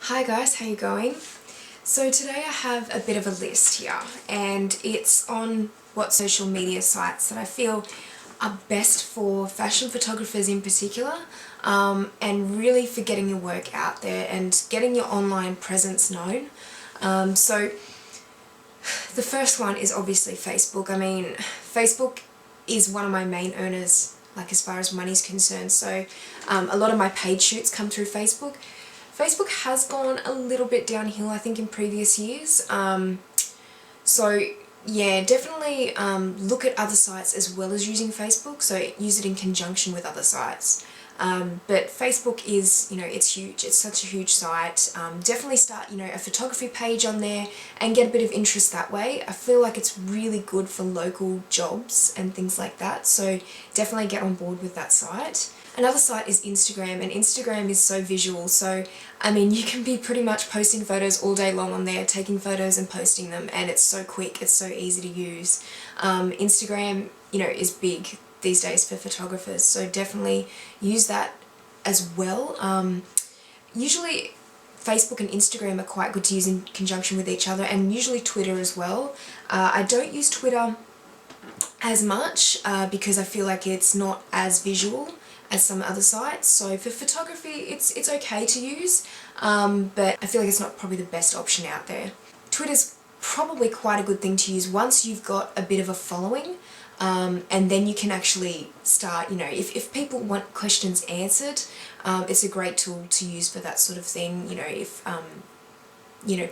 Hi guys, how you going? So today I have a bit of a list here, and it's on what social media sites that I feel are best for fashion photographers in particular, and really for getting your work out there and getting your online presence known. So the first one is obviously Facebook. I mean, Facebook is one of my main earners, like as far as money's concerned, so a lot of my paid shoots come through Facebook. Facebook has gone a little bit downhill, I think, in previous years. So yeah, definitely look at other sites as well as using Facebook, so use it in conjunction with other sites. But Facebook is, it's huge. It's such a huge site. Definitely start, a photography page on there and get a bit of interest that way. I feel like it's really good for local jobs and things like that, so definitely get on board with that site. Another site is Instagram, and Instagram is so visual, so I mean you can be pretty much posting photos all day long on there, taking photos and posting them, and it's so quick, it's so easy to use. Instagram, is big these days for photographers, so definitely use that as well. Usually Facebook and Instagram are quite good to use in conjunction with each other, and usually Twitter as well. I don't use Twitter as much because I feel like it's not as visual as some other sites, so for photography it's okay to use, but I feel like it's not probably the best option out there. Twitter's probably quite a good thing to use once you've got a bit of a following, and then you can actually start, if people want questions answered, it's a great tool to use for that sort of thing. If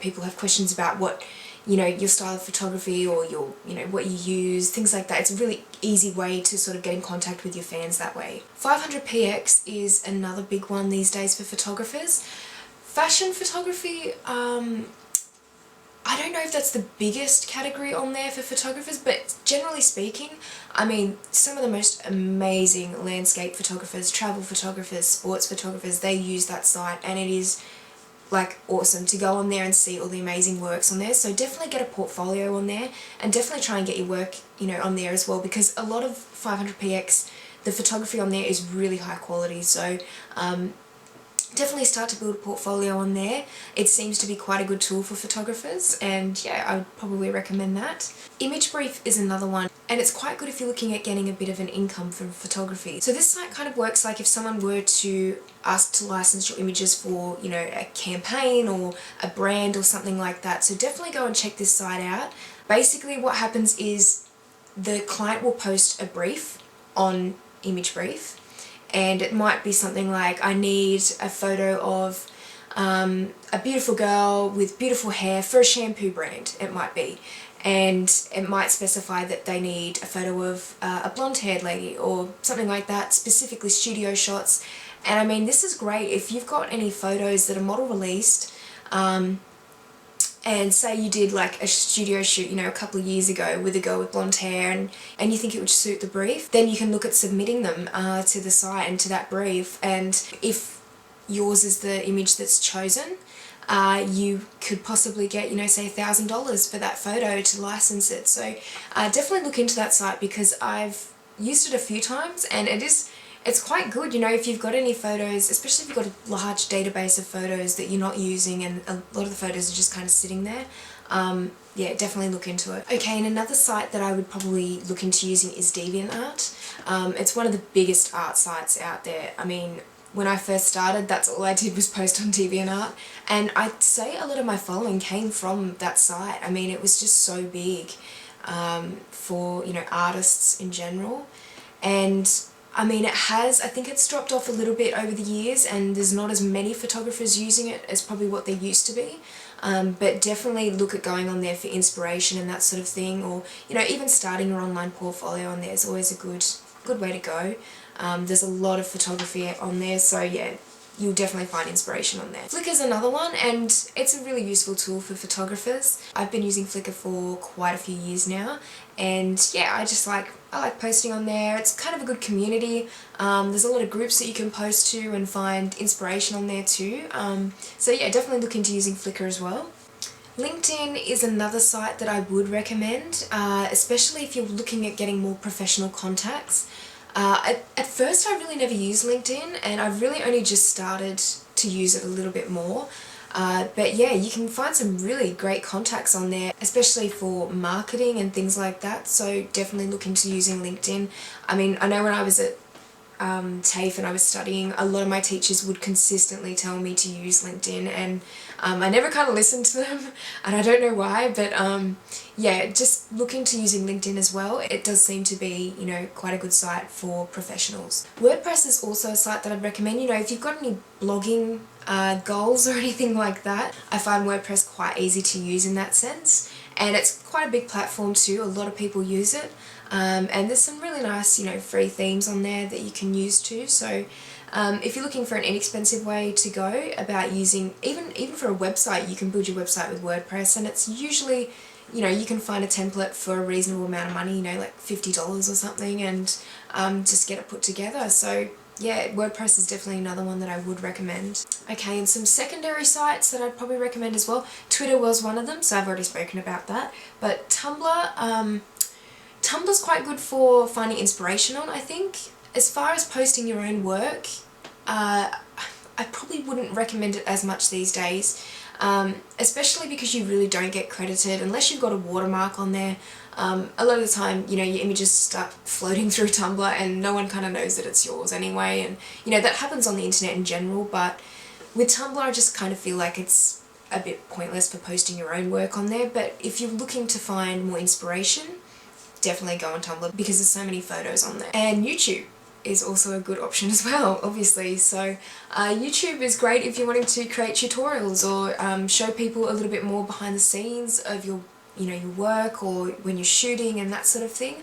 people have questions about what your style of photography, or your, what you use, things like that. It's a really easy way to sort of get in contact with your fans that way. 500px is another big one these days for photographers. Fashion photography, I don't know if that's the biggest category on there for photographers, but generally speaking, I mean, some of the most amazing landscape photographers, travel photographers, sports photographers, they use that site, and it is like awesome to go on there and see all the amazing works on there. So definitely get a portfolio on there, and definitely try and get your work on there as well, because a lot of 500px, the photography on there is really high quality, so definitely start to build a portfolio on there. It seems to be quite a good tool for photographers, and yeah, I would probably recommend that. ImageBrief is another one, and it's quite good if you're looking at getting a bit of an income from photography. So this site kind of works like if someone were to ask to license your images for, a campaign or a brand or something like that. So definitely go and check this site out. Basically what happens is the client will post a brief on ImageBrief, and it might be something like, I need a photo of a beautiful girl with beautiful hair for a shampoo brand, it might be. And it might specify that they need a photo of a blonde-haired lady or something like that, specifically studio shots. And I mean, this is great if you've got any photos that are model released, and say you did like a studio shoot, a couple of years ago with a girl with blonde hair, and you think it would suit the brief, then you can look at submitting them to the site and to that brief, and if yours is the image that's chosen, you could possibly get, say $1,000 for that photo to license it. So definitely look into that site, because I've used it a few times, and it's quite good, if you've got any photos, especially if you've got a large database of photos that you're not using and a lot of the photos are just kind of sitting there. Yeah, definitely look into it. Okay, and another site that I would probably look into using is DeviantArt. It's one of the biggest art sites out there. I mean, when I first started, that's all I did was post on DeviantArt, and I'd say a lot of my following came from that site. I mean, it was just so big for, artists in general, and I mean, I think it's dropped off a little bit over the years, and there's not as many photographers using it as probably what there used to be. But definitely look at going on there for inspiration and that sort of thing, or even starting your online portfolio on there is always a good way to go. There's a lot of photography on there, so yeah, you'll definitely find inspiration on there. Flickr's another one, and it's a really useful tool for photographers. I've been using Flickr for quite a few years now, and yeah, I like posting on there. It's kind of a good community. There's a lot of groups that you can post to and find inspiration on there too. So yeah, definitely look into using Flickr as well. LinkedIn is another site that I would recommend, especially if you're looking at getting more professional contacts. At first I really never used LinkedIn, and I've really only just started to use it a little bit more. But yeah, you can find some really great contacts on there, especially for marketing and things like that, so definitely look into using LinkedIn. I mean, I know when I was at TAFE and I was studying, a lot of my teachers would consistently tell me to use LinkedIn, and I never kind of listened to them, and I don't know why, but yeah, just look into using LinkedIn as well. It does seem to be, you know, quite a good site for professionals. WordPress is also a site that I'd recommend. You know, if you've got any blogging goals or anything like that, I find WordPress quite easy to use in that sense, and it's quite a big platform too. A lot of people use it, and there's some really nice, you know, free themes on there that you can use too. So if you're looking for an inexpensive way to go about using, even for a website, you can build your website with WordPress, and it's usually, you know, you can find a template for a reasonable amount of money, you know, like $50 or something, and just get it put together. So yeah, WordPress is definitely another one that I would recommend. Okay, and some secondary sites that I'd probably recommend as well. Twitter was one of them, so I've already spoken about that. But Tumblr, Tumblr's quite good for finding inspiration on, I think. As far as posting your own work, I probably wouldn't recommend it as much these days, especially because you really don't get credited unless you've got a watermark on there. A lot of the time, you know, your images start floating through Tumblr and no one kind of knows that it's yours anyway, and you know, that happens on the internet in general, but with Tumblr I just kind of feel like it's a bit pointless for posting your own work on there. But if you're looking to find more inspiration, definitely go on Tumblr because there's so many photos on there. And YouTube is also a good option as well, obviously. So YouTube is great if you're wanting to create tutorials or show people a little bit more behind the scenes of your, you know, your work, or when you're shooting and that sort of thing.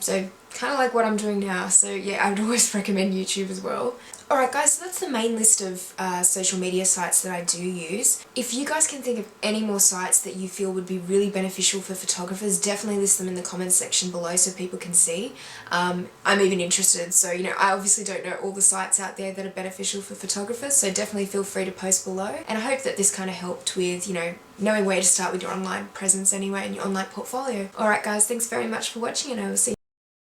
So kind of like what I'm doing now. So yeah, I would always recommend YouTube as well. Alright guys, so that's the main list of social media sites that I do use. If you guys can think of any more sites that you feel would be really beneficial for photographers, definitely list them in the comments section below so people can see. I'm even interested, so you know, I obviously don't know all the sites out there that are beneficial for photographers, so definitely feel free to post below. And I hope that this kind of helped with, you know, knowing where to start with your online presence anyway and your online portfolio. Alright guys, thanks very much for watching, and I will see you